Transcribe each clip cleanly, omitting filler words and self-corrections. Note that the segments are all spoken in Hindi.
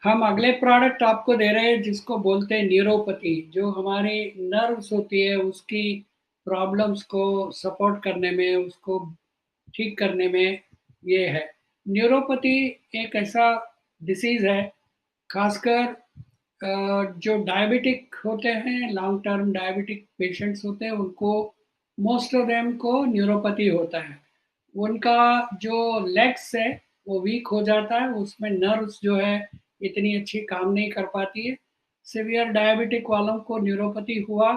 हम अगले प्रोडक्ट आपको दे रहे हैं जिसको बोलते हैं न्यूरोपैथी, जो हमारी नर्व्स होती है उसकी प्रॉब्लम्स को सपोर्ट करने में, उसको ठीक करने में ये है। न्यूरोपैथी एक ऐसा डिसीज है, खासकर जो डायबिटिक होते हैं, लॉन्ग टर्म डायबिटिक पेशेंट्स होते हैं, उनको मोस्ट ऑफ देम को न्यूरोपैथी होता है। उनका जो लेग्स है वो वीक हो जाता है, उसमें नर्व्स जो है इतनी अच्छी काम नहीं कर पाती है। सिवियर डायबिटिक वालों को न्यूरोपैथी हुआ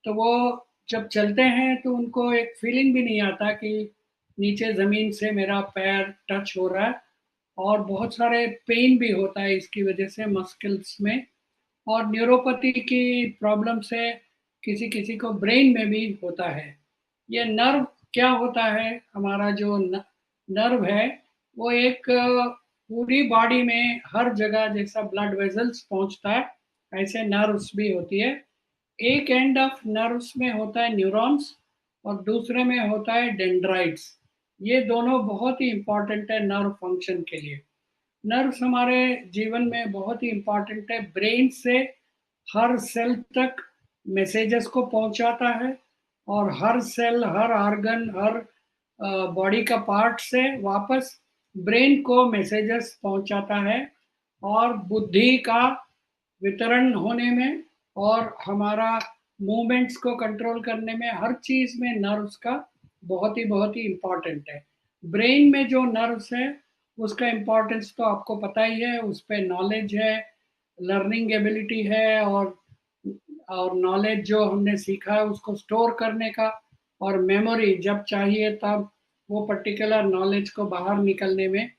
तो वो जब चलते हैं तो उनको एक फीलिंग भी नहीं आता कि नीचे ज़मीन से मेरा पैर टच हो रहा है, और बहुत सारे पेन भी होता है इसकी वजह से मस्कल्स में। और न्यूरोपैथी की प्रॉब्लम से किसी किसी को ब्रेन में भी होता है। ये नर्व क्या होता है, हमारा जो नर्व है वो एक पूरी बॉडी में हर जगह जैसा ब्लड वेजल्स पहुंचता है, ऐसे नर्व्स भी होती है। एक एंड ऑफ नर्व्स में होता है न्यूरॉन्स और दूसरे में होता है डेंड्राइट्स। ये दोनों बहुत ही इंपॉर्टेंट है नर्व फंक्शन के लिए। नर्व्स हमारे जीवन में बहुत ही इंपॉर्टेंट है, ब्रेन से हर सेल तक मैसेजेस को पहुंचाता है, और हर सेल, हर ऑर्गन, हर बॉडी का पार्ट से वापस ब्रेन को मैसेजेस पहुंचाता है। और बुद्धि का वितरण होने में और हमारा मूवमेंट्स को कंट्रोल करने में, हर चीज में नर्व्स का बहुत ही इम्पोर्टेंट है। ब्रेन में जो नर्व्स है उसका इम्पोर्टेंस तो आपको पता ही है, उस पर नॉलेज है, लर्निंग एबिलिटी है, और नॉलेज जो हमने सीखा है उसको स्टोर करने का, और मेमोरी जब चाहिए तब वो पर्टिकुलर नॉलेज को बाहर निकलने में।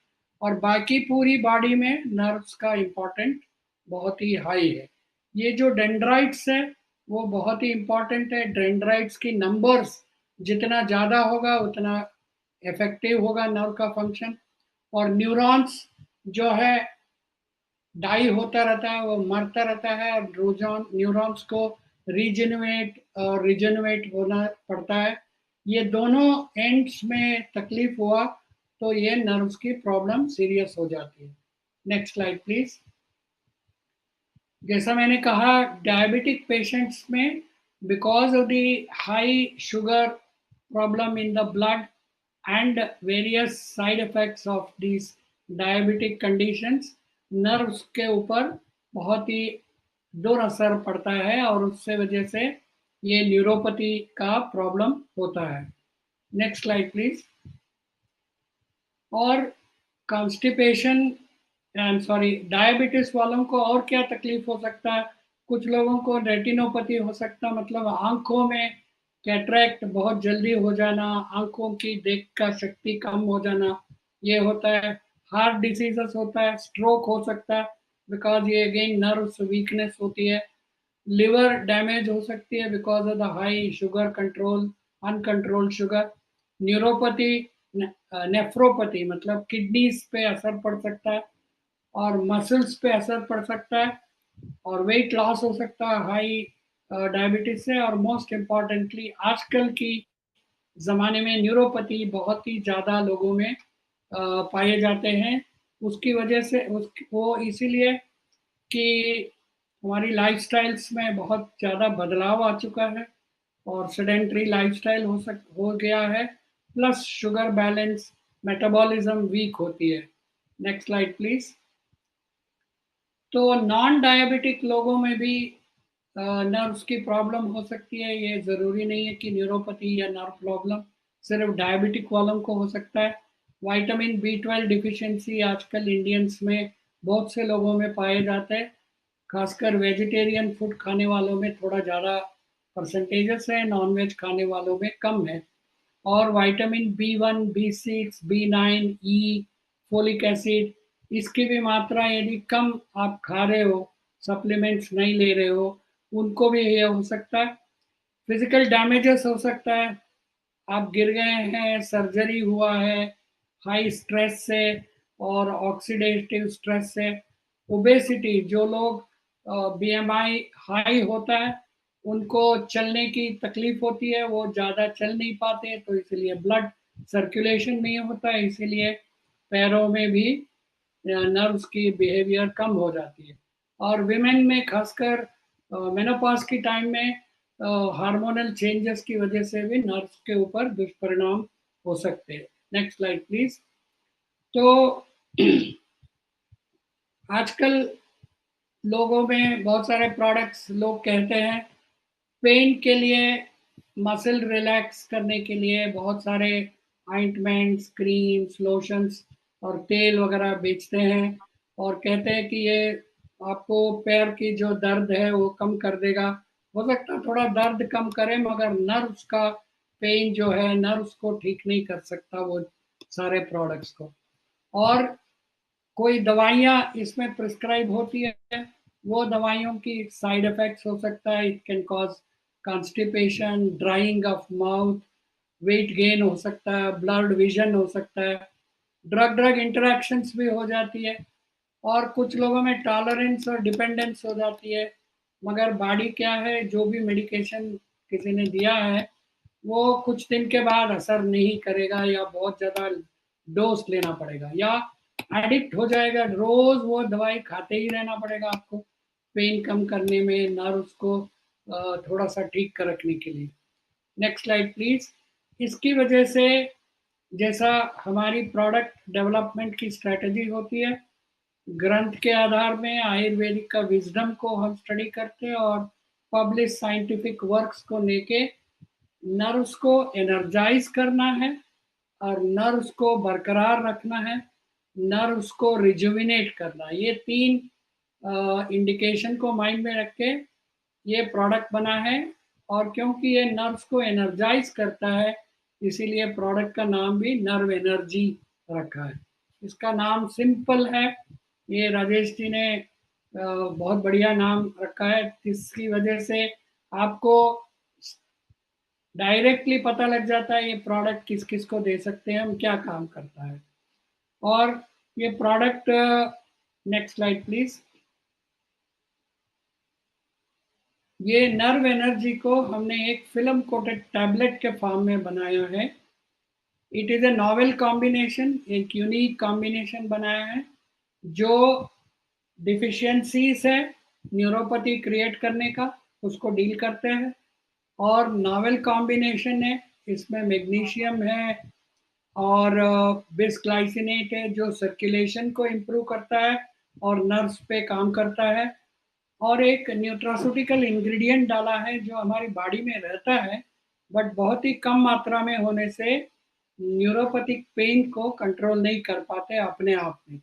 और बाकी पूरी बॉडी में नर्व्स का इम्पोर्टेंट बहुत ही हाई है। ये जो डेंड्राइट्स है वो बहुत ही इम्पोर्टेंट है। डेंड्राइट्स की नंबर्स जितना ज़्यादा होगा उतना इफेक्टिव होगा नर्व का फंक्शन। और न्यूरॉन्स जो है डाई होता रहता है, वो मरता रहता है, और न्यूरॉन्स को रीजनरेट और रिजनरेट होना पड़ता है। ये दोनों एंड्स में तकलीफ हुआ तो ये नर्व्स की प्रॉब्लम सीरियस हो जाती है। Next slide please. जैसा मैंने कहा, डायबिटिक पेशेंट्स में because of the high sugar problem in the blood and various side effects of these diabetic conditions, nerves के ऊपर बहुत ही दुरअसर पड़ता है, और उससे वजह से ये न्यूरोपैथी का प्रॉब्लम होता है। Next slide please. और constipation, I am sorry, diabetes वालों को और क्या तकलीफ हो सकता है? कुछ लोगों को रेटिनोपैथी हो सकता है, मतलब आंखों में कैटरैक्ट बहुत जल्दी हो जाना, आंखों की देख का शक्ति कम हो जाना, ये होता है। हार्ट डिसीजेस होता है, स्ट्रोक हो सकता है, बिकॉज ये अगेन नर्व्स वीकनेस होती है। लिवर डैमेज हो सकती है because of the high sugar control, uncontrolled sugar. Neuropathy, nephropathy मतलब किडनीज पे असर पड़ सकता है, और मसल्स पे असर पड़ सकता है, और वेट लॉस हो सकता है हाई डायबिटीज से। और मोस्ट इम्पॉर्टेंटली आजकल की ज़माने में न्यूरोपैथी बहुत ही ज़्यादा लोगों में पाए जाते हैं। उसकी वजह से वो इसीलिए कि हमारी लाइफस्टाइल्स में बहुत ज़्यादा बदलाव आ चुका है, और सेडेंट्री लाइफस्टाइल हो गया है, plus sugar balance, metabolism weak होती है। Next slide please. तो नॉन डायबिटिक लोगों में भी नर्व्स की प्रॉब्लम हो सकती है। ये ज़रूरी नहीं है कि न्यूरोपैथी या नर्व प्रॉब्लम सिर्फ डायबिटिक वालों को हो सकता है। विटामिन B12 डिफिशिएंसी आजकल इंडियंस में बहुत से लोगों में पाए जाते हैं, खासकर वेजिटेरियन फूड खाने वालों में थोड़ा ज़्यादा परसेंटेजेस है, नॉन वेज खाने वालों में कम है। और विटामिन B1, B6, B9, ई, फोलिक एसिड, इसकी भी मात्रा यदि कम आप खा रहे हो, सप्लीमेंट्स नहीं ले रहे हो, उनको भी ये हो सकता है। फिजिकल डैमेजेस हो सकता है, आप गिर गए हैं, सर्जरी हुआ है, हाई स्ट्रेस से और ऑक्सीडेटिव स्ट्रेस से। ओबेसिटी, जो लोग BMI हाई होता है उनको चलने की तकलीफ होती है, वो ज़्यादा चल नहीं पाते, तो इसलिए ब्लड सर्कुलेशन नहीं होता है, इसीलिए पैरों में भी नर्व्स की बिहेवियर कम हो जाती है। और विमेन में खासकर मेनोपॉज की टाइम में हार्मोनल चेंजेस की वजह से भी नर्व्स के ऊपर दुष्परिणाम हो सकते हैं। Next slide please. तो आजकल लोगों में बहुत सारे प्रोडक्ट्स, लोग कहते हैं पेन के लिए, मसल रिलैक्स करने के लिए बहुत सारे ऑइंटमेंट्स, क्रीम्स, लोशंस और तेल वगैरह बेचते हैं और कहते हैं कि ये आपको पैर की जो दर्द है वो कम कर देगा। हो सकता है थोड़ा दर्द कम करे, मगर नर्व्स का पेन जो है, नर्व्स को ठीक नहीं कर सकता वो सारे प्रोडक्ट्स को। और कोई दवाइयाँ इसमें प्रिस्क्राइब होती है, वो दवाइयों की साइड इफेक्ट्स हो सकता है। It can cause constipation, drying of mouth, weight gain हो सकता है, ब्लर्ड विजन हो सकता है, ड्रग ड्रग इंटरेक्शंस भी हो जाती है, और कुछ लोगों में टॉलरेंस और डिपेंडेंस हो जाती है। मगर बॉडी क्या है, जो भी मेडिकेशन किसी ने दिया है वो कुछ दिन के बाद असर नहीं करेगा, या बहुत ज़्यादा डोज लेना पड़ेगा, या एडिक्ट हो जाएगा, रोज वो दवाई खाते ही रहना पड़ेगा आपको पेन कम करने में, नर्व्स को थोड़ा सा ठीक कर रखने के लिए। Next slide please. इसकी वजह से, जैसा हमारी प्रोडक्ट डेवलपमेंट की स्ट्रेटजी होती है, ग्रंथ के आधार में आयुर्वेदिक का विजडम को हम स्टडी करते हैं और पब्लिश साइंटिफिक वर्क्स को लेके नर्व्स को एनर्जाइज करना है और नर्व्स को बरकरार रखना है, नर्व्स को रिजुविनेट करना। ये तीन इंडिकेशन को माइंड में रख के ये प्रोडक्ट बना है। और क्योंकि ये नर्व्स को एनर्जाइज करता है, इसीलिए प्रोडक्ट का नाम भी नर्व एनर्जी रखा है। इसका नाम सिंपल है, ये राजेश जी ने बहुत बढ़िया नाम रखा है, जिसकी वजह से आपको डायरेक्टली पता लग जाता है ये प्रोडक्ट किस किस को दे सकते हैं हम, क्या काम करता है। और ये प्रोडक्ट, नेक्स्ट स्लाइड प्लीज। ये नर्व एनर्जी को हमने एक फिल्म कोटेड टैबलेट के फॉर्म में बनाया है। It is a novel combination, एक यूनिक कॉम्बिनेशन बनाया है जो डिफिशियंसीज है न्यूरोपैथी क्रिएट करने का, उसको डील करते हैं। और नॉवेल कॉम्बिनेशन है, इसमें मैग्नीशियम है और बिसग्लाइसिनेट है जो सर्कुलेशन को इम्प्रूव करता है और नर्व्स पे काम करता है। और एक न्यूट्रास्यूटिकल इंग्रेडिएंट डाला है जो हमारी बॉडी में रहता है, बट बहुत ही कम मात्रा में होने से न्यूरोपैथिक पेन को कंट्रोल नहीं कर पाते अपने आप में।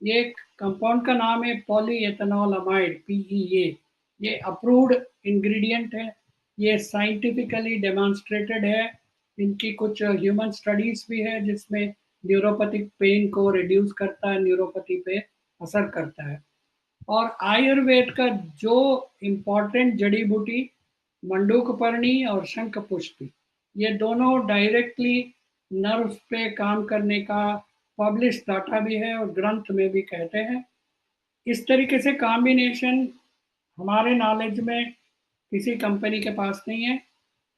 ये कंपाउंड का नाम है पॉलीएथेनॉल अमाइड, पीईए। ये अप्रूव्ड इंग्रेडिएंट है, ये साइंटिफिकली डेमोन्स्ट्रेटेड है। इनकी कुछ ह्यूमन स्टडीज भी है जिसमें न्यूरोपैथिक पेन को रिड्यूस करता है, न्यूरोपैथी पे असर करता है। और आयुर्वेद का जो इम्पोर्टेंट जड़ी बूटी मंडूकपर्णी और शंख पुष्पी, ये दोनों डायरेक्टली नर्व्स पे काम करने का पब्लिश डाटा भी है और ग्रंथ में भी कहते हैं। इस तरीके से कॉम्बिनेशन हमारे नॉलेज में किसी कंपनी के पास नहीं है।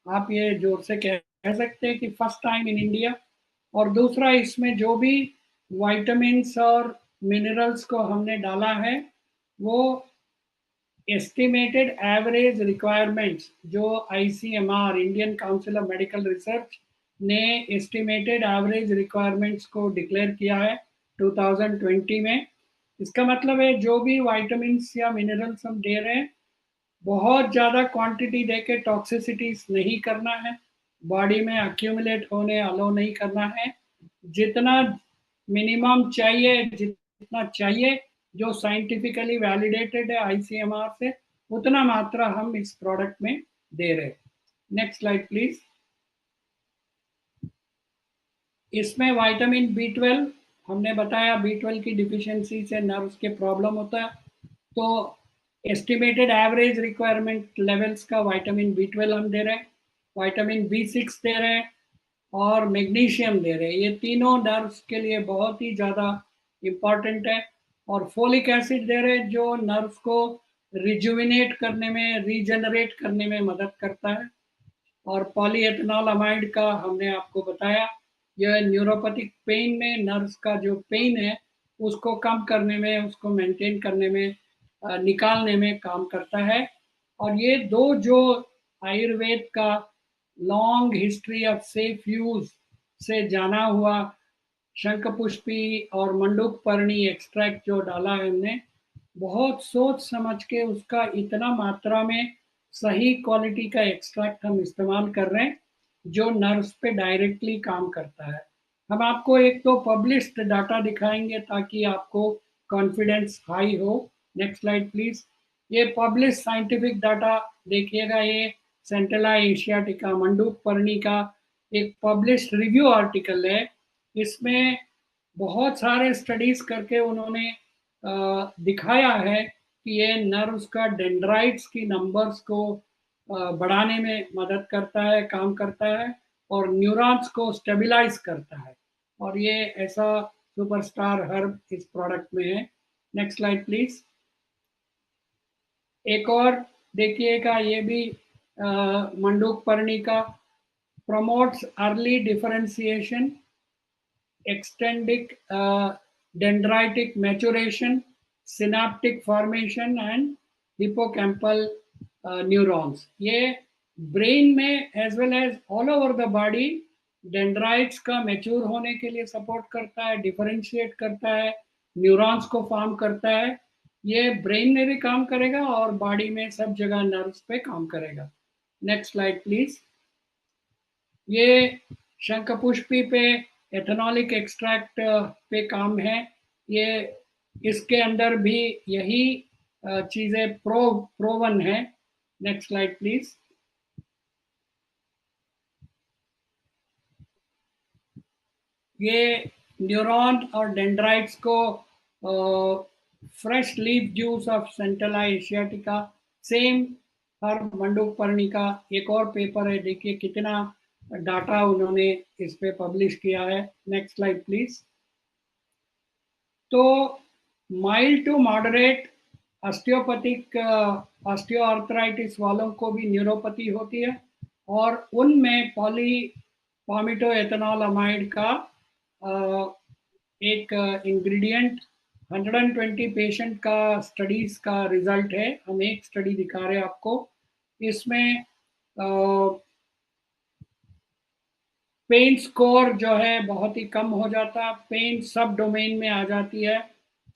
आप ये जोर से कह सकते हैं कि फर्स्ट टाइम इन इंडिया। और दूसरा, इसमें जो भी वाइटामिन्स और मिनरल्स को हमने डाला है वो एस्टिमेटेड एवरेज रिक्वायरमेंट्स, जो ICMR, Indian council of medical research ने एस्टिमेटेड एवरेज रिक्वायरमेंट्स को डिक्लेयर किया है 2020 में। इसका मतलब है जो भी वाइटामिन्स या मिनरल्स हम दे रहे हैं, बहुत ज़्यादा क्वांटिटी देके टॉक्सिसिटीज नहीं करना है, बॉडी में अक्यूमुलेट होने अलो नहीं करना है। जितना मिनिमम चाहिए, जितना चाहिए, जो साइंटिफिकली वैलिडेटेड है आईसीएमआर से, उतना मात्रा हम इस प्रोडक्ट में दे रहे हैं। Next slide please. इसमें विटामिन बी 12, हमने बताया बी 12 की डिफिशियंसी से नर्व्स के प्रॉब्लम होता है, तो एस्टिमेटेड एवरेज रिक्वायरमेंट लेवल्स का विटामिन बी 12 हम दे रहे हैं, विटामिन बी 6 दे रहे हैं और मैग्नीशियम दे रहे हैं। ये तीनों नर्व्स के लिए बहुत ही ज़्यादा इम्पॉर्टेंट है। और फोलिक एसिड दे रहे हैं जो नर्व्स को रिजुविनेट करने में, रीजनरेट करने में मदद करता है। और पॉलीएथेनॉल अमाइड का हमने आपको बताया, यह न्यूरोपैथिक पेन में, नर्व्स का जो पेन है उसको कम करने में, उसको मेंटेन करने में, निकालने में काम करता है। और ये दो जो आयुर्वेद का long history of safe use से जाना हुआ शंखपुष्पी और मंडूकपर्णी एक्सट्रैक्ट जो डाला है हमने, बहुत सोच समझ के उसका इतना मात्रा में सही क्वालिटी का एक्सट्रैक्ट हम इस्तेमाल कर रहे हैं जो नर्व्स पे डायरेक्टली काम करता है। हम आपको एक तो पब्लिश्ड डाटा दिखाएंगे ताकि आपको कॉन्फिडेंस हाई हो। Next slide please. ये पब्लिश साइंटिफिक डाटा देखिएगा, ये सेंटेला एशियाटिका मंडूकपर्णी का एक पब्लिश्ड रिव्यू आर्टिकल है। इसमें बहुत सारे स्टडीज करके उन्होंने दिखाया है कि ये नर्व्स का डेंड्राइट्स की नंबर्स को बढ़ाने में मदद करता है, काम करता है, और न्यूरॉन्स को स्टेबलाइज करता है। और ये ऐसा सुपरस्टार हर्ब इस प्रोडक्ट में है। Next slide please. एक और देखिएगा, ये भी मंडूकपर्णी का promotes early differentiation, extending dendritic maturation, synaptic formation and hippocampal neurons. ये ब्रेन में as well as all over the body dendrites का मैच्योर होने के लिए सपोर्ट करता है, डिफरेंशिएट करता है, न्यूरॉन्स को फॉर्म करता है। ये ब्रेन में भी काम करेगा और बॉडी में सब जगह नर्व्स पे काम करेगा। Next slide please. ये शंखपुष्पी पे एथेनॉलिक एक्सट्रैक्ट पे काम है। ये इसके अंदर भी यही चीज़ें प्रोवन है। Next slide please. ये न्यूरॉन और डेंड्राइट्स को fresh leaf juice of Centella asiatica, same हर मंडूकपर्णी का एक और पेपर है। देखिए कितना डाटा उन्होंने इस पे पब्लिश किया है। Next slide please. तो mild to moderate osteopathic osteoarthritis वालों को भी न्यूरोपैथी होती है, और उनमें पॉली पामिटोएथेनॉलमाइड का एक इंग्रेडिएंट 120 पेशेंट का स्टडीज का रिजल्ट है। हम एक स्टडी दिखा रहे हैं आपको। इसमें पेन स्कोर जो है बहुत ही कम हो जाता है, पेन सब डोमेन में आ जाती है,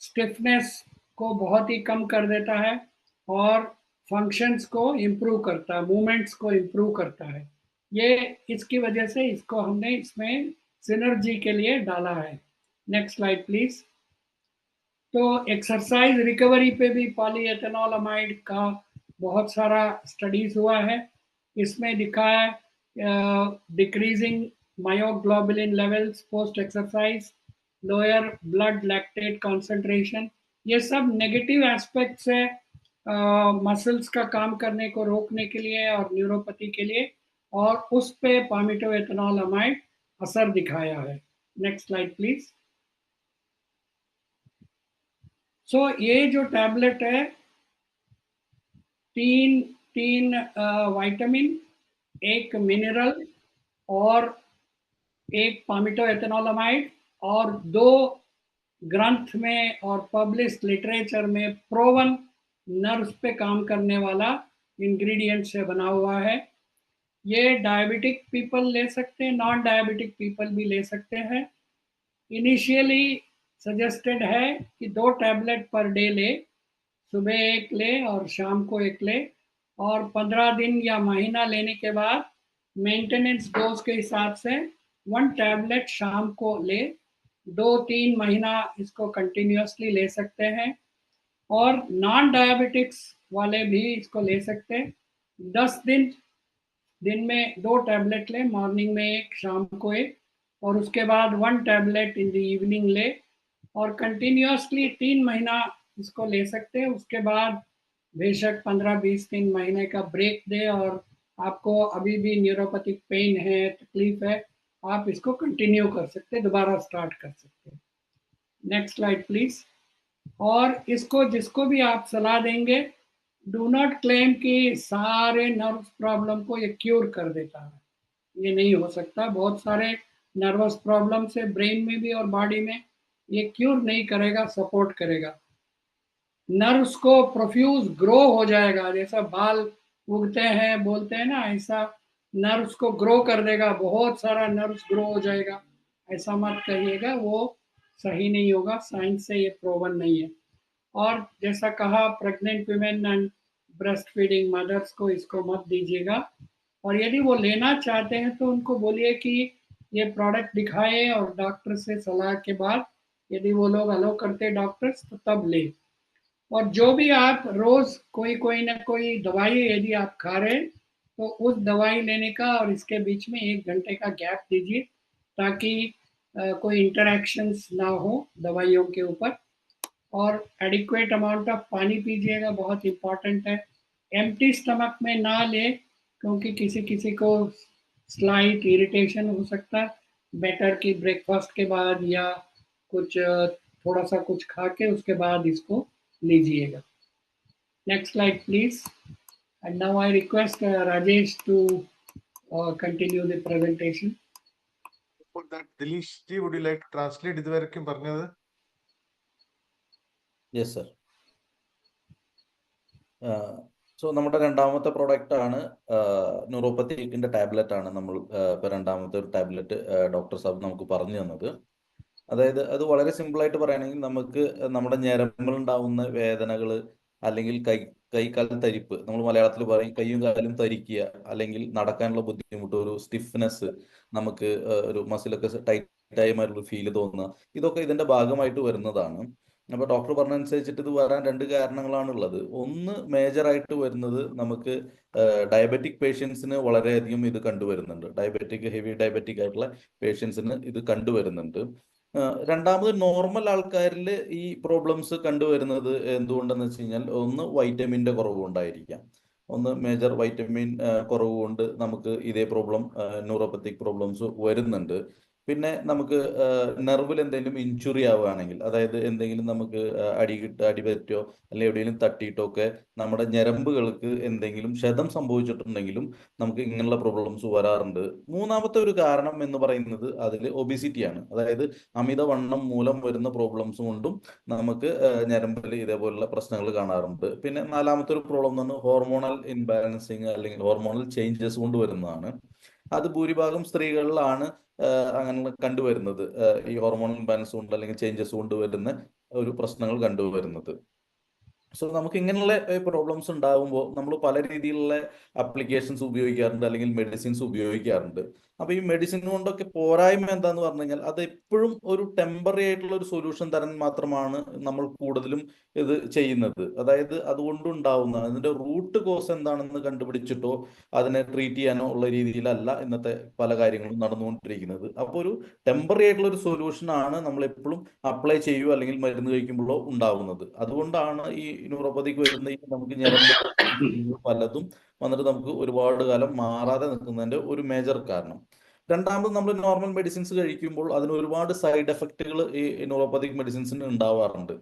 स्टिफनेस को बहुत ही कम कर देता है, और फंक्शंस को इम्प्रूव करता है, मूवमेंट्स को इम्प्रूव करता है। ये इसकी वजह से इसको हमने इसमें सिनर्जी के लिए डाला है। Next slide please. तो एक्सरसाइज रिकवरी पे भी पॉलीएथेनॉलमाइड का बहुत सारा स्टडीज हुआ है। इसमें दिखा है decreasing myoglobulin levels post exercise, lower blood lactate concentration. ये सब नेगेटिव एस्पेक्ट्स है मसल्स का काम करने को रोकने के लिए और न्यूरोपैथी के लिए, और उस पे पामिटोएथेनॉलमाइड असर दिखाया है। Next slide please. सो ये जो टैबलेट है, तीन तीन विटामिन, एक मिनरल और एक पामिटोएथेनॉलमाइड, और दो ग्रंथ में और पब्लिश लिटरेचर में प्रोवन नर्व्स पे काम करने वाला इंग्रेडिएंट से बना हुआ है। ये डायबिटिक पीपल ले सकते हैं, नॉन डायबिटिक पीपल भी ले सकते हैं। इनिशियली सजेस्टेड है कि 2 टैबलेट पर डे ले, सुबह एक ले और शाम को एक ले, और 15 दिन या महीना लेने के बाद मेंटेनेंस डोज के हिसाब से 1 टैबलेट शाम को ले, 2-3 महीना इसको कंटिन्यूसली ले सकते हैं। और नॉन डायबिटिक्स वाले भी इसको ले सकते हैं। 10 दिन में 2 टैबलेट ले, मॉर्निंग में एक, शाम को एक, और उसके बाद 1 टैबलेट इन द इवनिंग ले, और कंटिन्यूसली 3 महीना इसको ले सकते हैं। उसके बाद बेशक 15-20 महीने का ब्रेक दे, और आपको अभी भी न्यूरोपैथिक पेन है, तकलीफ है, आप इसको कंटिन्यू कर सकते हैं, दोबारा स्टार्ट कर सकते हैं। Next slide please. और इसको जिसको भी आप सलाह देंगे, डू नॉट क्लेम कि सारे नर्व प्रॉब्लम को ये क्योर कर देता है, ये नहीं हो सकता। बहुत सारे नर्वस प्रॉब्लम्स है ब्रेन में भी और बॉडी में, ये क्योर नहीं करेगा, सपोर्ट करेगा। नर्व्स को प्रोफ्यूज ग्रो हो जाएगा, जैसा बाल उगते हैं बोलते हैं ना, ऐसा नर्व्स को ग्रो कर देगा, बहुत सारा नर्व्स ग्रो हो जाएगा। ऐसा मत करिएगा, वो सही नहीं होगा, साइंस से ये प्रूवन नहीं है। और जैसा कहा, pregnant women and breast feeding mother's को इसको मत दीजिएगा। और यदि वो लेना चाहते हैं तो उनको बोलिए कि ये प्रोडक्ट दिखाए, और डॉक्टर से सलाह के बाद यदि वो लोग अलो करते डॉक्टर्स तो तब ले। और जो भी आप रोज कोई कोई ना कोई दवाई यदि आप खा रहे हैं तो उस दवाई लेने का और इसके बीच में 1 घंटे का गैप दीजिए, ताकि कोई इंटरेक्शंस ना हो दवाइयों के ऊपर। और एडिक्वेट अमाउंट ऑफ पानी पीजिएगा, बहुत इंपॉर्टेंट है। एम्प्टी स्टमक में ना ले, क्योंकि किसी किसी को स्लाइट इरिटेशन हो सकता है। बेटर कि ब्रेकफास्ट के बाद या कुछ थोड़ा सा कुछ खा के उसके बाद इसको लीजिएगा। Next slide please. And now I request Rajesh to continue the presentation. For that, Dilesh ji, would you like to translate ഇതുവരെക്കും പറഞ്ഞത്? Yes, sir. സോ നമ്മുടെ രണ്ടാമത്തെ പ്രോഡക്റ്റ് ആണ് ന്യൂറോപ്പത്തിക്കിന്റെ ടാബ്ലറ്റ് ആണ് നമ്മൾ ഇപ്പൊ രണ്ടാമത്തെ ഒരു ടാബ്ലറ്റ് ഡോക്ടർ സാബ് നമുക്ക് പറഞ്ഞു തന്നത്. അതായത് അത് വളരെ സിമ്പിളായിട്ട് പറയുകയാണെങ്കിൽ നമുക്ക് നമ്മുടെ ഞരമ്പുകളുണ്ടാവുന്ന വേദനകൾ, അല്ലെങ്കിൽ കൈകാൽ തരിപ്പ്, നമ്മൾ മലയാളത്തിൽ പറയും കൈയും കാലും തരിക്കുക, അല്ലെങ്കിൽ നടക്കാനുള്ള ബുദ്ധിമുട്ട്, ഒരു സ്റ്റിഫ്നെസ്, നമുക്ക് ഒരു മസിലൊക്കെ ടൈറ്റായ മാതിരി ഫീൽ തോന്നുക, ഇതൊക്കെ ഇതിന്റെ ഭാഗമായിട്ട് വരുന്നതാണ്. അപ്പോൾ ഡോക്ടർ പറഞ്ഞനുസരിച്ചിട്ട് ഇത് വരാൻ 2 കാരണങ്ങളാണ് ഉള്ളത്. ഒന്ന് മേജറായിട്ട് വരുന്നത് നമുക്ക് ഡയബറ്റിക് പേഷ്യൻസിന് വളരെയധികം ഇത് കണ്ടുവരുന്നുണ്ട്. ഹെവി ഡയബറ്റിക് ആയിട്ടുള്ള പേഷ്യൻസിന് ഇത് കണ്ടുവരുന്നുണ്ട്. രണ്ടാമത് നോർമൽ ആൾക്കാരിൽ ഈ പ്രോബ്ലംസ് കണ്ടുവരുന്നത് എന്തുകൊണ്ടെന്ന് വെച്ച് കഴിഞ്ഞാൽ, ഒന്ന് വൈറ്റമിൻ്റെ കുറവ് കൊണ്ടായിരിക്കാം. ഒന്ന് മേജർ വൈറ്റമിൻ കുറവ് കൊണ്ട് നമുക്ക് ഇതേ പ്രോബ്ലം, ന്യൂറോപ്പത്തിക് പ്രോബ്ലംസ് വരുന്നുണ്ട്. പിന്നെ നമുക്ക് നെർവിൽ എന്തെങ്കിലും ഇഞ്ചുറി ആവുകയാണെങ്കിൽ, അതായത് എന്തെങ്കിലും നമുക്ക് അടി പറ്റോ അല്ലെങ്കിൽ എവിടെയെങ്കിലും തട്ടിയിട്ടോ ഒക്കെ നമ്മുടെ ഞരമ്പുകൾക്ക് എന്തെങ്കിലും ക്ഷതം സംഭവിച്ചിട്ടുണ്ടെങ്കിലും നമുക്ക് ഇങ്ങനെയുള്ള പ്രോബ്ലംസ് വരാറുണ്ട്. മൂന്നാമത്തെ ഒരു കാരണം എന്ന് പറയുന്നത് അതിൽ ഒബിസിറ്റിയാണ്. അതായത് അമിതവണ്ണം മൂലം വരുന്ന പ്രോബ്ലംസ് കൊണ്ടും നമുക്ക് ഞരമ്പിൽ ഇതേപോലുള്ള പ്രശ്നങ്ങൾ കാണാറുണ്ട്. പിന്നെ നാലാമത്തെ ഒരു പ്രോബ്ലം എന്ന് പറഞ്ഞാൽ ഹോർമോണൽ ഇൻബാലൻസിങ് അല്ലെങ്കിൽ ഹോർമോണൽ ചേഞ്ചസ് കൊണ്ട് വരുന്നതാണ്. അത് ഭൂരിഭാഗം സ്ത്രീകളിലാണ് അങ്ങനെ കണ്ടുവരുന്നത്. ഈ ഹോർമോണൽ ഇംബാലൻസ് കൊണ്ട് അല്ലെങ്കിൽ ചേഞ്ചസ് കൊണ്ട് വരുന്ന ഒരു പ്രശ്നങ്ങൾ കണ്ടുവരുന്നത്. സോ നമുക്ക് ഇങ്ങനെയുള്ള പ്രോബ്ലംസ് ഉണ്ടാകുമ്പോൾ നമ്മൾ പല രീതിയിലുള്ള അപ്ലിക്കേഷൻസ് ഉപയോഗിക്കാറുണ്ട്, അല്ലെങ്കിൽ മെഡിസിൻസ് ഉപയോഗിക്കാറുണ്ട്. അപ്പോൾ ഈ മെഡിസിൻ കൊണ്ടൊക്കെ പോരായ്മ എന്താന്ന് പറഞ്ഞു കഴിഞ്ഞാൽ, അത് എപ്പോഴും ഒരു ടെമ്പററി ആയിട്ടുള്ള ഒരു സൊല്യൂഷൻ തരാൻ മാത്രമാണ് നമ്മൾ കൂടുതലും ഇത് ചെയ്യുന്നത്. അതായത് അതുകൊണ്ടുണ്ടാവുന്ന അതിന്റെ റൂട്ട് കോസ് എന്താണെന്ന് കണ്ടുപിടിച്ചിട്ടോ അതിനെ ട്രീറ്റ് ചെയ്യാനോ ഉള്ള രീതിയിലല്ല ഇന്നത്തെ പല കാര്യങ്ങളും നടന്നുകൊണ്ടിരിക്കുന്നത്. അപ്പോൾ ഒരു ടെമ്പററി ആയിട്ടുള്ള ഒരു സൊല്യൂഷൻ ആണ് നമ്മൾ എപ്പോഴും അപ്ലൈ ചെയ്യുക അല്ലെങ്കിൽ മരുന്ന് കഴിക്കുമ്പോഴോ ഉണ്ടാവുന്നത്. അതുകൊണ്ടാണ് ഈ ന്യൂറോപ്പതിക്ക് വരുന്ന ഈ നമുക്ക് ഞരമ്പ് പലതും വന്നിട്ട് നമുക്ക് ഒരുപാട് കാലം മാറാതെ നിൽക്കുന്നതിന്റെ ഒരു മേജർ കാരണം. രണ്ടാമത്, നമ്മൾ നോർമൽ മെഡിസിൻസ് കഴിക്കുമ്പോൾ അതിന് ഒരുപാട് സൈഡ് എഫക്റ്റുകൾ ഈ ന്യൂറോപ്പതിക് മെഡിസിൻസിന് ഉണ്ടാവാറുണ്ട്.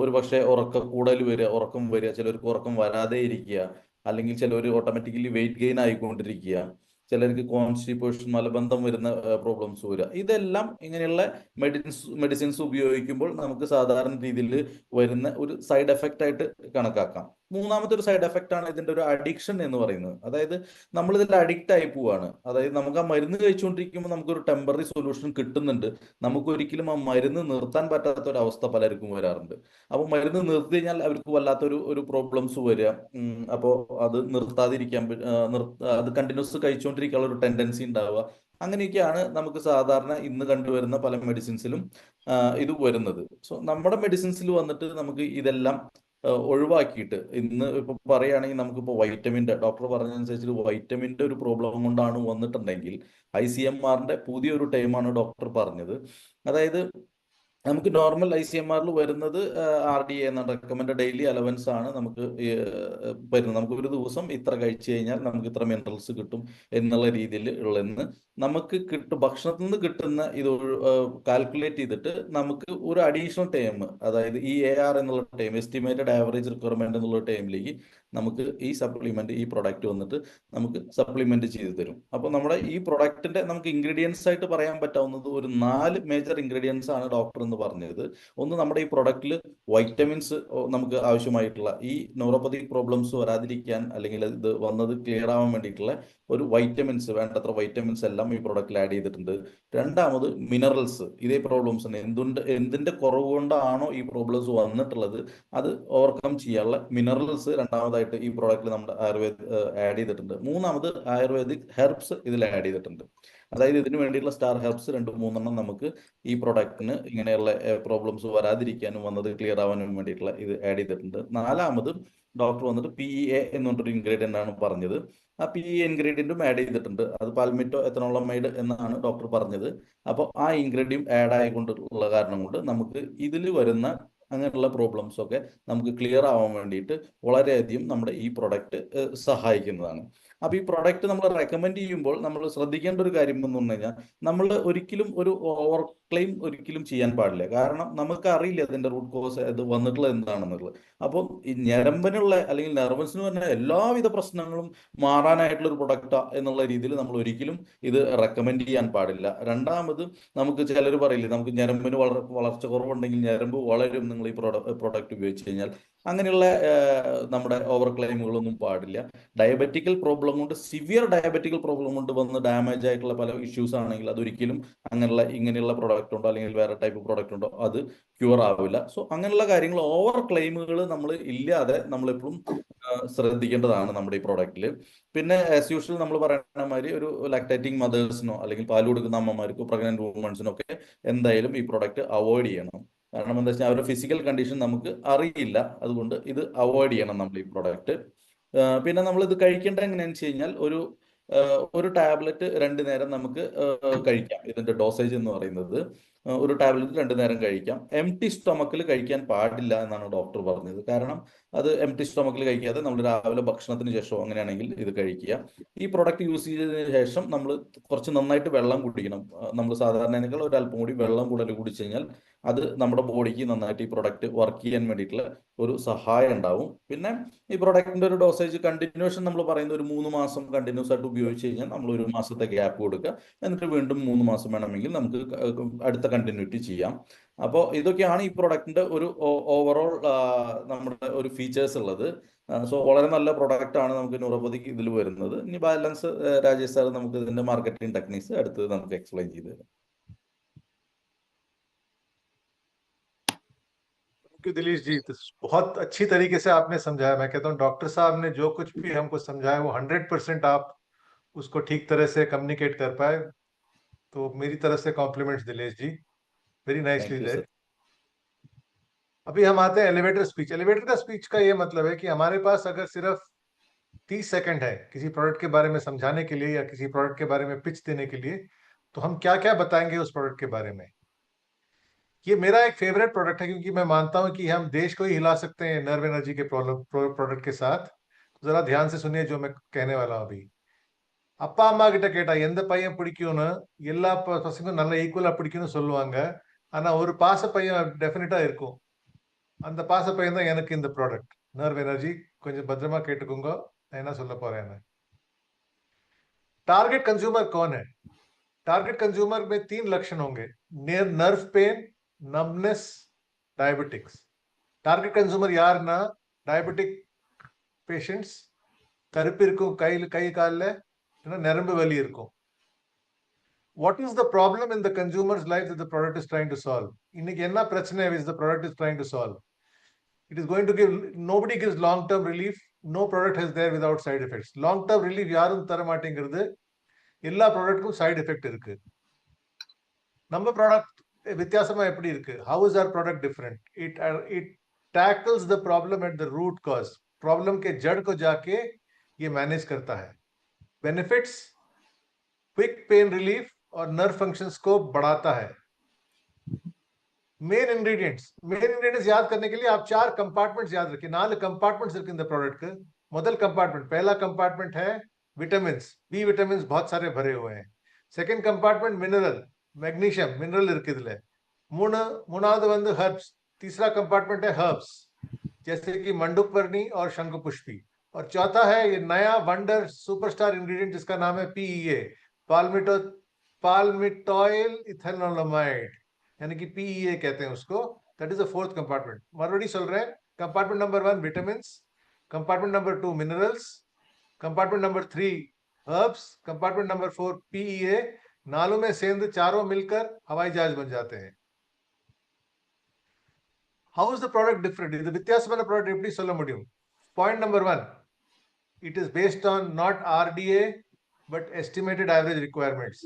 ഒരു പക്ഷേ ഉറക്കം വരിക, ചിലർക്ക് ഉറക്കം വരാതെ ഇരിക്കുക, അല്ലെങ്കിൽ ചിലർ ഓട്ടോമാറ്റിക്കലി വെയിറ്റ് ഗെയിൻ ആയിക്കൊണ്ടിരിക്കുക, ചിലർക്ക് കോൺസ്റ്റിപ്പേഷൻ, മലബന്ധം വരുന്ന പ്രോബ്ലംസ് വരിക. ഇതെല്ലാം ഇങ്ങനെയുള്ള മെഡിസിൻസ് ഉപയോഗിക്കുമ്പോൾ നമുക്ക് സാധാരണ രീതിയിൽ വരുന്ന ഒരു സൈഡ് എഫക്റ്റ് ആയിട്ട് കണക്കാക്കാം. മൂന്നാമത്തെ ഒരു സൈഡ് എഫക്റ്റ് ആണ് ഇതിന്റെ ഒരു അഡിക്ഷൻ എന്ന് പറയുന്നത്. അതായത് നമ്മൾ ഇതിൽ അഡിക്റ്റ് ആയി പോവാണ്. അതായത് നമുക്ക് ആ മരുന്ന് കഴിച്ചുകൊണ്ടിരിക്കുമ്പോൾ നമുക്കൊരു ടെമ്പററി സൊല്യൂഷൻ കിട്ടുന്നുണ്ട്, നമുക്ക് ഒരിക്കലും ആ മരുന്ന് നിർത്താൻ പറ്റാത്ത ഒരു അവസ്ഥ പലർക്കും വരാറുണ്ട്. അപ്പോൾ മരുന്ന് നിർത്തി കഴിഞ്ഞാൽ അവർക്ക് വല്ലാത്തൊരു പ്രോബ്ലംസ് വരിക. അപ്പോൾ അത് നിർത്താതിരിക്കാൻ അത് കണ്ടിന്യൂസ് കഴിച്ചുകൊണ്ടിരിക്കാനുള്ള ഒരു ടെൻഡൻസി ഉണ്ടാവുക. അങ്ങനെയൊക്കെയാണ് നമുക്ക് സാധാരണ ഇന്ന് കണ്ടുവരുന്ന പല മെഡിസിൻസിലും ഇത് വരുന്നത്. സോ നമ്മുടെ മെഡിസിൻസിൽ വന്നിട്ട് നമുക്ക് ഇതെല്ലാം ഒഴിവാക്കിയിട്ട്, ഇന്ന് ഇപ്പൊ പറയുകയാണെങ്കിൽ നമുക്കിപ്പോൾ വൈറ്റമിൻ്റെ, ഡോക്ടർ പറഞ്ഞതനുസരിച്ച് വൈറ്റമിൻ്റെ ഒരു പ്രോബ്ലം കൊണ്ടാണ് വന്നിട്ടുണ്ടെങ്കിൽ ICMRന്റെ പുതിയൊരു ടൈമാണ് ഡോക്ടർ പറഞ്ഞത്. അതായത് നമുക്ക് നോർമൽ ICMRൽ വരുന്നത് RDA എന്ന റെക്കമെൻഡ് ഡെയിലി അലവൻസ് ആണ് നമുക്ക് വരുന്നത്. നമുക്ക് ഒരു ദിവസം ഇത്ര കഴിച്ചു കഴിഞ്ഞാൽ നമുക്ക് ഇത്ര മിനറൽസ് കിട്ടും എന്നുള്ള രീതിയിൽ ഉള്ളതെന്ന് നമുക്ക് ഭക്ഷണത്തിൽ നിന്ന് കിട്ടുന്ന ഇത് കാൽക്കുലേറ്റ് ചെയ്തിട്ട് നമുക്ക് ഒരു അഡീഷണൽ ടൈം, അതായത് ഈ AR എന്നുള്ള ടൈം, എസ്റ്റിമേറ്റഡ് ആവറേജ് റിക്വയർമെന്റ് എന്നുള്ള ടൈമിലേക്ക് നമുക്ക് ഈ പ്രൊഡക്റ്റ് വന്നിട്ട് നമുക്ക് സപ്ലിമെന്റ് ചെയ്തു തരും. അപ്പോൾ നമ്മുടെ ഈ പ്രൊഡക്റ്റിന്റെ നമുക്ക് ഇൻഗ്രീഡിയൻസ് ആയിട്ട് പറയാൻ പറ്റാവുന്നത് ഒരു 4 മേജർ ഇൻഗ്രീഡിയൻസ് ആണ് ഡോക്ടർ എന്ന് പറഞ്ഞത്, ഒന്ന് നമ്മുടെ ഈ പ്രൊഡക്റ്റിൽ വൈറ്റമിൻസ് നമുക്ക് ആവശ്യമായിട്ടുള്ള ഈ ന്യൂറോപ്പത്തിക് പ്രോബ്ലംസ് വരാതിരിക്കാൻ അല്ലെങ്കിൽ ഇത് വന്നത് ക്ലിയർ ആവാൻ വേണ്ടിയിട്ടുള്ള ഒരു വൈറ്റമിൻസ്, വേണ്ടത്ര വൈറ്റമിൻസ് എല്ലാം ഈ പ്രൊഡക്റ്റിൽ ആഡ് ചെയ്തിട്ടുണ്ട്. രണ്ടാമത് മിനറൽസ്, ഇതേ പ്രോബ്ലംസ് എന്തിന്റെ കുറവ് കൊണ്ടാണോ ഈ പ്രോബ്ലംസ് വന്നിട്ടുള്ളത് അത് ഓവർകം ചെയ്യാനുള്ള മിനറൽസ് രണ്ടാമതായിട്ട് ഈ പ്രോഡക്റ്റിൽ നമ്മുടെ ആഡ് ചെയ്തിട്ടുണ്ട്. മൂന്നാമത് ആയുർവേദിക് ഹെർബ്സ് ഇതിൽ ആഡ് ചെയ്തിട്ടുണ്ട്. അതായത് ഇതിന് വേണ്ടിയിട്ടുള്ള സ്റ്റാർ ഹെർബ്സ് 2-3 നമുക്ക് ഈ പ്രൊഡക്റ്റിന് ഇങ്ങനെയുള്ള പ്രോബ്ലംസ് വരാതിരിക്കാനും വന്നത് ക്ലിയർ ആവാനും വേണ്ടിയിട്ടുള്ള ഇത് ആഡ് ചെയ്തിട്ടുണ്ട്. നാലാമത് ഡോക്ടർ വന്നിട്ട് PEA എന്ന് പറഞ്ഞൊരു ഇൻഗ്രീഡിയൻ്റ് ആണ് പറഞ്ഞത്. ആ PEA ഇൻഗ്രീഡിയൻറ്റും ആഡ് ചെയ്തിട്ടുണ്ട്. അത് പാൽമിറ്റോ എത്തനോളമൈഡ് എന്നാണ് ഡോക്ടർ പറഞ്ഞത്. അപ്പോൾ ആ ഇൻഗ്രീഡിയൻ്റ് ആഡ് ആയിക്കൊണ്ടുള്ള കാരണം കൊണ്ട് നമുക്ക് ഇതിൽ വരുന്ന അങ്ങനെയുള്ള പ്രോബ്ലംസ് ഒക്കെ നമുക്ക് ക്ലിയർ ആവാൻ വേണ്ടിയിട്ട് വളരെയധികം നമ്മുടെ ഈ പ്രൊഡക്റ്റ് സഹായിക്കുന്നതാണ്. അപ്പോൾ ഈ പ്രൊഡക്റ്റ് നമ്മൾ റെക്കമെൻഡ് ചെയ്യുമ്പോൾ നമ്മൾ ശ്രദ്ധിക്കേണ്ട ഒരു കാര്യം എന്ന് പറഞ്ഞു കഴിഞ്ഞാൽ, നമ്മൾ ഒരിക്കലും ഒരു ഓവർ ക്ലെയിം ഒരിക്കലും ചെയ്യാൻ പാടില്ല. കാരണം നമുക്ക് അറിയില്ല അതിന്റെ റൂട്ട് കോസ് ഇത് വന്നിട്ടുള്ളത് എന്താണെന്നുള്ളത്. അപ്പോൾ ഈ ഞരമ്പിനുള്ള അല്ലെങ്കിൽ നെർവൻസിന് പറഞ്ഞ എല്ലാവിധ പ്രശ്നങ്ങളും മാറാനായിട്ടുള്ള ഒരു പ്രൊഡക്റ്റാ എന്നുള്ള രീതിയിൽ നമ്മൾ ഒരിക്കലും ഇത് റെക്കമെൻഡ് ചെയ്യാൻ പാടില്ല. രണ്ടാമത് നമുക്ക് ചിലർ പറയില്ലേ, നമുക്ക് ഞരമ്പിന് വളർച്ച കുറവുണ്ടെങ്കിൽ ഞരമ്പ് വളരും നിങ്ങൾ ഈ പ്രൊഡക്റ്റ് ഉപയോഗിച്ച് കഴിഞ്ഞാൽ. അങ്ങനെയുള്ള നമ്മുടെ ഓവർ ക്ലെയിമുകളൊന്നും പാടില്ല. ഡയബറ്റിക്കൽ പ്രോബ്ലം കൊണ്ട്, സിവിയർ ഡയബറ്റിക്കൽ പ്രോബ്ലം കൊണ്ട് വന്ന് ഡാമേജ് ആയിട്ടുള്ള പല ഇഷ്യൂസ് ആണെങ്കിൽ അതൊരിക്കലും ഇങ്ങനെയുള്ള പ്രൊഡക്റ്റ് ഉണ്ടോ അല്ലെങ്കിൽ വേറെ ടൈപ്പ് പ്രൊഡക്റ്റ് ഉണ്ടോ അത് ക്യൂർ ആവില്ല. സോ അങ്ങനെയുള്ള കാര്യങ്ങൾ, ഓവർ ക്ലെയിമുകൾ നമ്മൾ ഇല്ലാതെ നമ്മളെപ്പോഴും ശ്രദ്ധിക്കേണ്ടതാണ് നമ്മുടെ ഈ പ്രോഡക്റ്റിൽ. പിന്നെ ആസ് യൂഷ്വൽ നമ്മൾ പറയുന്ന മാതിരി ഒരു ലാക്ടേറ്റിംഗ് മദേഴ്സിനോ അല്ലെങ്കിൽ പാൽ കൊടുക്കുന്ന അമ്മമാർക്കോ പ്രഗ്നന്റ് വുമൻസിനോ ഒക്കെ എന്തായാലും ഈ പ്രോഡക്റ്റ് അവോയ്ഡ് ചെയ്യണം. കാരണം എന്താ വെച്ചാൽ അവരുടെ ഫിസിക്കൽ കണ്ടീഷൻ നമുക്ക് അറിയില്ല. അതുകൊണ്ട് ഇത് അവോയ്ഡ് ചെയ്യണം നമ്മൾ ഈ പ്രോഡക്റ്റ്. പിന്നെ നമ്മൾ ഇത് കഴിക്കേണ്ടത് എങ്ങനെയാണെന്ന് വെച്ച് കഴിഞ്ഞാൽ, ഒരു ടാബ്ലറ്റ് 2 നേരം നമുക്ക് കഴിക്കാം. ഇതിന്റെ ഡോസേജ് എന്ന് പറയുന്നത് ഒരു ടാബ്ലറ്റ് 2 നേരം കഴിക്കാം. എംപ്റ്റി സ്റ്റൊമക്കിൽ കഴിക്കാൻ പാടില്ല എന്നാണ് ഡോക്ടർ പറഞ്ഞത്. കാരണം അത് എംപ്റ്റി സ്റ്റൊമക്കിൽ കഴിക്കാതെ നമ്മൾ രാവിലെ ഭക്ഷണത്തിന് ശേഷം അങ്ങനെയാണെങ്കിൽ ഇത് കഴിക്കുക. ഈ പ്രൊഡക്റ്റ് യൂസ് ചെയ്തതിന് ശേഷം നമ്മൾ കുറച്ച് നന്നായിട്ട് വെള്ളം കുടിക്കണം. നമ്മൾ സാധാരണ ഒരു അല്പം കൂടി വെള്ളം കൂടുതൽ കുടിച്ചു കഴിഞ്ഞാൽ അത് നമ്മുടെ ബോഡിക്ക് നന്നായിട്ട് ഈ പ്രൊഡക്റ്റ് വർക്ക് ചെയ്യാൻ വേണ്ടിയിട്ടുള്ള ഒരു സഹായം ഉണ്ടാവും. പിന്നെ ഈ പ്രൊഡക്റ്റിന്റെ ഒരു ഡോസേജ് കണ്ടിന്യൂഷൻ നമ്മൾ പറയുന്ന ഒരു 3 മാസം കണ്ടിന്യൂസ് ആയിട്ട് ഉപയോഗിച്ച് കഴിഞ്ഞാൽ നമ്മൾ 1 മാസത്തെ ഗ്യാപ്പ് കൊടുക്കുക. എന്നിട്ട് വീണ്ടും 3 മാസം വേണമെങ്കിൽ നമുക്ക് അടുത്ത കണ്ടിന്യൂറ്റി ചെയ്യാം. അപ്പോൾ ഇതൊക്കെയാണ് ഈ പ്രൊഡക്റ്റിന്റെ ഒരു ഓവറോൾ നമ്മുടെ ഒരു ഫീച്ചേഴ്സ് ഉള്ളത്. സോ വളരെ നല്ല പ്രൊഡക്റ്റ് ആണ് നമുക്ക് ന്യൂറോപ്പതിക്ക് ഇതിൽ വരുന്നത്. ഇനി ബാലൻസ് രാജേഷ് സാർ നമുക്ക് ഇതിന്റെ മാർക്കറ്റിംഗ് ടെക്നിക്സ് അടുത്ത് നമുക്ക് എക്സ്പ്ലെയിൻ ചെയ്ത് തരാം. दिलीश जी, तो बहुत अच्छी तरीके से आपने समझाया. मैं कहता हूँ डॉक्टर साहब ने जो कुछ भी हमको समझाया वो 100% आप उसको ठीक तरह से कम्युनिकेट कर पाए. तो मेरी तरफ से कॉम्प्लीमेंट्स दिलेश जी, वेरी नाइसली सेड. अभी हम आते हैं एलिवेटर स्पीच. एलिवेटर का स्पीच का ये मतलब है कि हमारे पास अगर सिर्फ 30 सेकंड है किसी प्रोडक्ट के बारे में समझाने के लिए या किसी प्रोडक्ट के बारे में पिच देने के लिए, तो हम क्या क्या बताएंगे उस प्रोडक्ट के बारे में. ये मेरा एक फेवरेट प्रोडक्ट है क्योंकि मैं मानता हूं कि हम देश को ही हिला सकते हैं नर्व एनर्जी के प्रोडक्ट के साथ. जरा ध्यान से सुनिए जो मैं कहने वाला हूं अभी. அப்பா அம்மா கிட்ட கேட்டா எந்த பையன் பிடிக்கும்னு எல்லா பசங்களும் நல்ல ஈக்குவலா பிடிக்கும்னு சொல்லுவாங்க. ஆனா ஒரு பாச பையன் டெஃபினட்டா இருக்கும். அந்த பாச பையன் தான் எனக்கு இந்த ப்ராடக்ட் நர்வ் எனர்ஜி. கொஞ்சம் பத்திரமா கேட்டுக்கோங்க நான் என்ன சொல்ல போறேன். टारगेट कंज्यूमर कौन है? टारगेट कंज्यूमर में 3 लक्षण होंगे: nerve pain, numbness, diabetics. Target consumer யாருன்னா டயபெட்டிக் பேஷண்ட்ஸ், கருப்பு இருக்கும் கை காலில் நரம்பு வலி இருக்கும். What is the problem in the consumers life that the product is trying to solve? இன்னைக்கு என்ன பிரச்சனை is the product is trying to solve? It is going to give, nobody gives long term relief. No product is there without side effects. Long term relief யாரும் தர மாட்டேங்கிறது. எல்லா ப்ராடக்ட்டுக்கும் சைடு எஃபெக்ட் இருக்கு. நம்ம ப்ராடக்ட் வித்தியாசமா எப்படி இருக்கு? How is our product different? It tackles the problem at the root cause. Problem के जड़ को जाके ये मैनेज करता है. बेनिफिट्स: क्विक पेन रिलीफ और नर्व फंक्शंस को बढ़ाता है. मेन इंग्रेडिएंट्स याद करने के लिए आप 4 कंपार्टमेंट्स याद रखिए. 4 कंपार्टमेंट्स इருக்கு இந்த ப்ராடக்ட்க்கு. முதல் कंपार्टमेंट, पहला कंपार्टमेंट है विटामिन्स. बी विटामिन्स बहुत सारे भरे हुए हैं. Second compartment mineral, magnesium mineral இருக்கு இதுல. மூணாவது வந்து हर्ब्स. तीसरा कंपार्टमेंट है हर्ब्स जैसे कि मंडुकवर्णी और शंखपुष्पी. और चौथा है ये नया वंडर सुपरस्टार इंग्रेडिएंट जिसका नाम है PEA, पाल्मिटोइल इथेनोलमाइड. यानी कि PEA कहते हैं उसको, that is the fourth compartment. मறுபடி சொல்றேன். Compartment number 1 vitamins, compartment number 2 minerals, compartment number 3 herbs, compartment number 4 PEA. नालों में सेंध चारों मिलकर हवाई जहाज बन जाते हैं. How is the product different? இது வித்தியாசமான ப்ராடக்ட் எப்படி சொல்ல முடியும்? Point number 1, it is based on not RDA but estimated average requirements.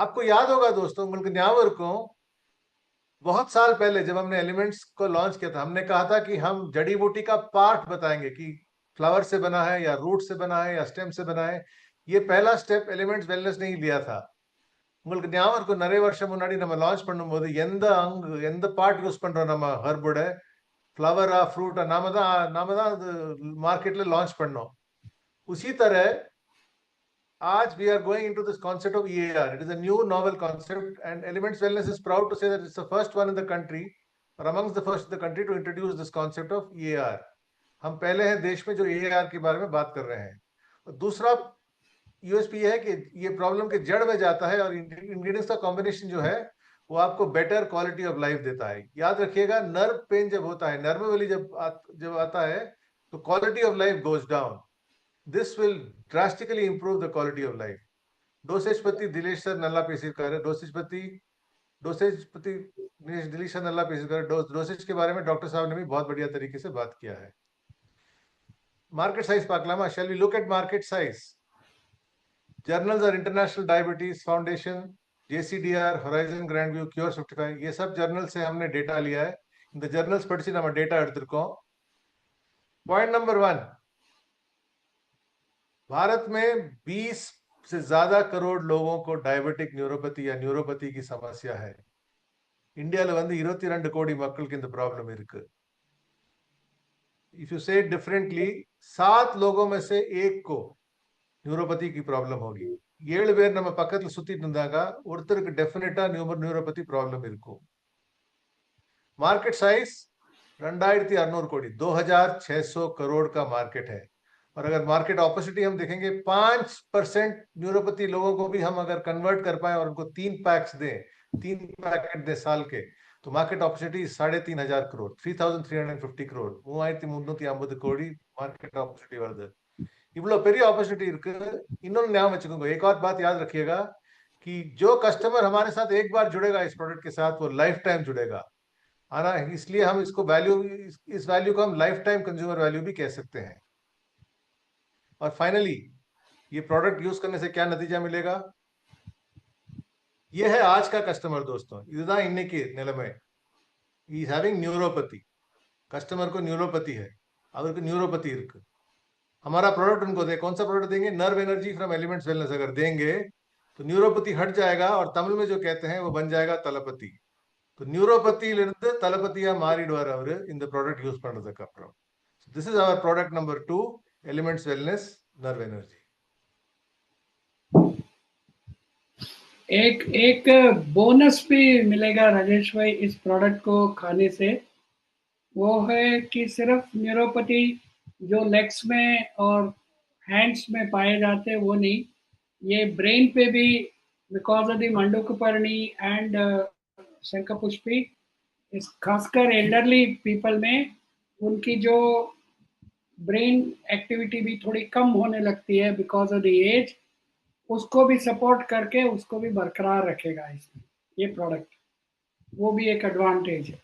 आपको याद होगा दोस्तों, உங்களுக்கு ஞாபகம் இருக்கும், बहुत साल पहले जब हमने एलिमेंट्स को लॉन्च किया था, हमने कहा था कि हम जड़ी बूटी का पार्ट बताएंगे कि फ्लावर से बना है या रूट से बना है या स्टेम से बना है. ये पहला स्टेप एलिमेंट्स वेलनेस नहीं लिया था. உங்களுக்கு ஞாபகம் இருக்கும், நிறைய வருஷம் முன்னாடி நம்ம லான்ச் பண்ணும்போது எந்த பார்ட் யூஸ் பண்றோம் நம்ம ஹர்போட, फ्लावरा फ्रूटा, नाम தான் அது மார்க்கெட்ல லான்ச் பண்ணோம். उसी तरह आज we are going into this concept of EAR. It is a new novel concept and Elements Wellness is proud to say that it's the first one in the country or amongst the first in the country to introduce this concept of EAR. हम पहले हैं देश में जो EAR के बारे में बात कर रहे हैं. और दूसरा यूएसपी है कि ये प्रॉब्लम के जड़ में जाता है और इंग्रेडिएंट्स का कॉम्बिनेशन जो है वो आपको बेटर क्वालिटी ऑफ लाइफ देता है. याद रखिएगा, नर्व पेन जब होता है, नर्व वाली जब आता है तो quality of life goes down. This will drastically improve the quality of life. Dosage पति दिलेश सर नल्ला पेशीकर, डोसेज पति दिलेश सर नल्ला पेशीकर, डोसेज के बारे में डॉक्टर साहब ने भी बहुत बढ़िया तरीके से बात किया है. मार्केट साइज पाकलामा, shall we look at market size? Journals are International Diabetes Foundation, JCDR, Horizon Grandview, Cure 55. ये सब जर्नल से हमने डेटा लिया है. இந்த ஜர்னல்ஸ் படிச்சு நம்ம டேட்டா எடுத்திருக்கோம். पॉइंट नंबर 1, भारत में 20 से ज्यादा करोड़ लोगों को डायबिटिक न्यूरोपैथी या न्यूरोपैथी की समस्या है. इंडिया வந்து 22 கோடி மக்களுக்கு இந்த ப்ராப்ளம் இருக்கு. इफ यू से डिफरेंटली, 7 लोगों में से 1 को न्यूरोपैथी की प्रॉब्लम होगी. 7 பேர் நம்ம பக்கத்துல சுத்திட்டு இருந்தாங்க, ஒருத்தருக்கு டெஃபினட்டா न्यूरोपैथी प्रॉब्लम இருக்கும். मार्केट साइज 2600 कोटी, 2600 करोड़ का मार्केट है. और अगर मार्केट अपॉर्चुनिटी हम देखेंगे, 5% न्यूरोपैथी लोगों को भी हम अगर कन्वर्ट कर पाए और उनको 3 पैक्स दें, 3 पैकेट दें साल के, तो मार्केट अपॉर्चुनिटी 3500 करोड़, 3350 करोड़, 3350 கோடி मार्केट अपॉर्चुनिटी வருது. இவ்வளவு பெரிய अपॉर्चुनिटी இருக்கு. இன்னொன்னு ஞாபகம் வச்சுக்கோங்க, एक और बात याद रखिएगा कि जो कस्टमर हमारे साथ एक बार जुड़ेगा इस प्रोडक्ट के साथ, वो लाइफ टाइम जुड़ेगा. आना, इसलिए हम इसको वैल्यू, इस वैल्यू को हम लाइफ टाइम कंज्यूमर वैल्यू भी कह सकते हैं. और फाइनली, ये प्रोडक्ट यूज करने से क्या नतीजा मिलेगा? ये है आज का कस्टमर दोस्तों. இதுதான் இன்னைக்கு நிலைமை. he is having neuropathy. Customer को न्यूरोपैथी है, அவருக்கு न्यूरोपैथी இருக்கு. हमारा प्रोडक्ट उनको दे, कौन सा प्रोडक्ट देंगे? Nerve energy from elements wellness. अगर देंगे तो न्यूरोपैथी हट जाएगा और तमिल में जो कहते हैं वो बन जाएगा तलपति. तो न्यूरोपैथिயிலிருந்து தலபதியா மாறிடுவார் அவரு இந்த ப்ராடக்ட் யூஸ் பண்ணதுக்கு அப்புறம். This is our product number 2, elements wellness nerve energy. एक बोनस भी मिलेगा राजेश भाई इस प्रोडक्ट को खाने से. वो है कि सिर्फ न्यूरोपैथी जो लेग्स में और हैंड्स में पाए जाते हैं वो नहीं, ये ब्रेन पे भी, बिकॉज ऑफ द मंडूकपर्णी एंड शंखपुष्पी, इस खासकर एल्डरली पीपल में उनकी जो ब्रेन एक्टिविटी भी थोड़ी कम होने लगती है बिकॉज ऑफ द एज, उसको भी सपोर्ट करके उसको भी बरकरार रखेगा इसमें ये प्रोडक्ट. वो भी एक एडवांटेज है.